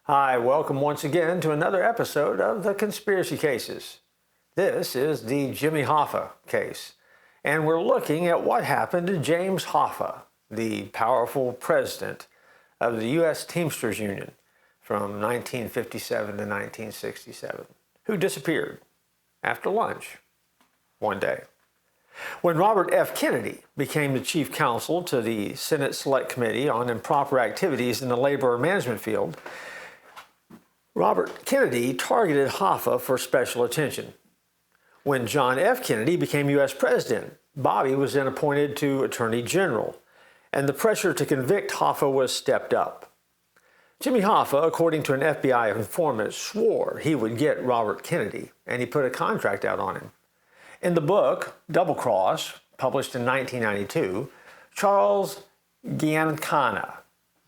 Hi, welcome once again to another episode of the Conspiracy Cases. This is the Jimmy Hoffa case, and we're looking at what happened to James Hoffa, the powerful president of the U.S. Teamsters Union from 1957 to 1967, who disappeared after lunch one day. When Robert F. Kennedy became the chief counsel to the Senate Select Committee on Improper Activities in the Labor Management Field, Robert Kennedy targeted Hoffa for special attention. When John F. Kennedy became U.S. President, Bobby was then appointed to Attorney General, and the pressure to convict Hoffa was stepped up. Jimmy Hoffa, according to an FBI informant, swore he would get Robert Kennedy, and he put a contract out on him. In the book, Double Cross, published in 1992, Charles Giancana,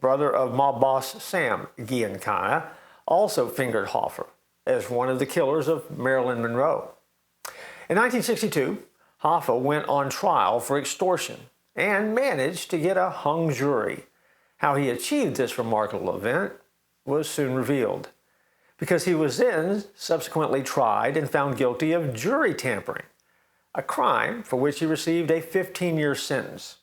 brother of mob boss Sam Giancana, also fingered Hoffa as one of the killers of Marilyn Monroe. In 1962, Hoffa went on trial for extortion and managed to get a hung jury. How he achieved this remarkable event was soon revealed, because he was then subsequently tried and found guilty of jury tampering, a crime for which he received a 15-year sentence.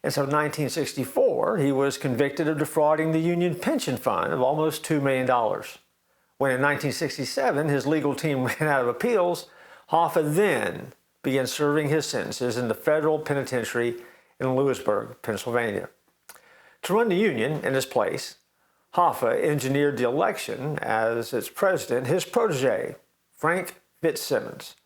And so in 1964, he was convicted of defrauding the Union pension fund of almost $2 million. When in 1967 his legal team ran out of appeals, Hoffa then began serving his sentences in the federal penitentiary in Lewisburg, Pennsylvania. To run the Union in his place, Hoffa engineered the election as its president his protégé, Frank Fitzsimmons.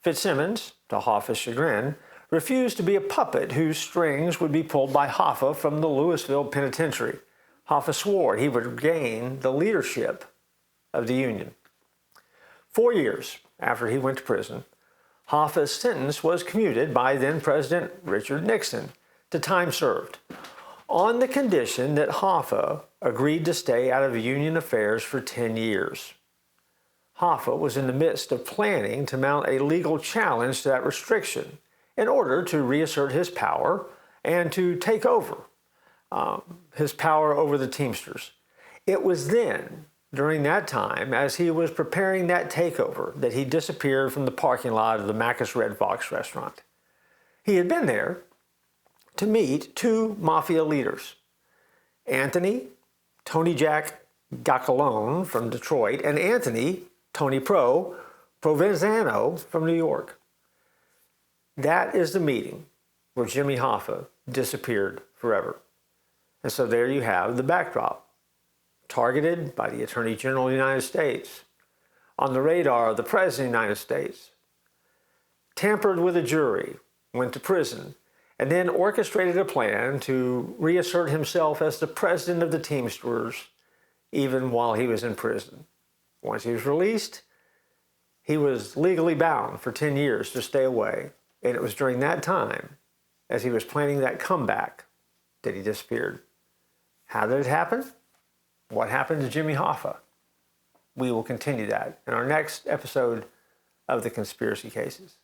Fitzsimmons, to Hoffa's chagrin, refused to be a puppet whose strings would be pulled by Hoffa from the Louisville Penitentiary. Hoffa swore he would gain the leadership of the Union. 4 years after he went to prison, Hoffa's sentence was commuted by then-President Richard Nixon to time served, on the condition that Hoffa agreed to stay out of Union affairs for 10 years. Hoffa was in the midst of planning to mount a legal challenge to that restriction in order to reassert his power and to take over his power over the Teamsters. It was then, during that time, as he was preparing that takeover, that he disappeared from the parking lot of the Mac's Red Fox restaurant. He had been there to meet two mafia leaders, Anthony Tony Jack Giacalone from Detroit and Anthony Tony Provenzano from New York. That is the meeting where Jimmy Hoffa disappeared forever. And so there you have the backdrop. Targeted by the Attorney General of the United States, on the radar of the President of the United States, tampered with a jury, went to prison, and then orchestrated a plan to reassert himself as the president of the Teamsters even while he was in prison. Once he was released, he was legally bound for 10 years to stay away. And it was during that time, as he was planning that comeback, that he disappeared. How did it happen? What happened to Jimmy Hoffa? We will continue that in our next episode of the Conspiracy Cases.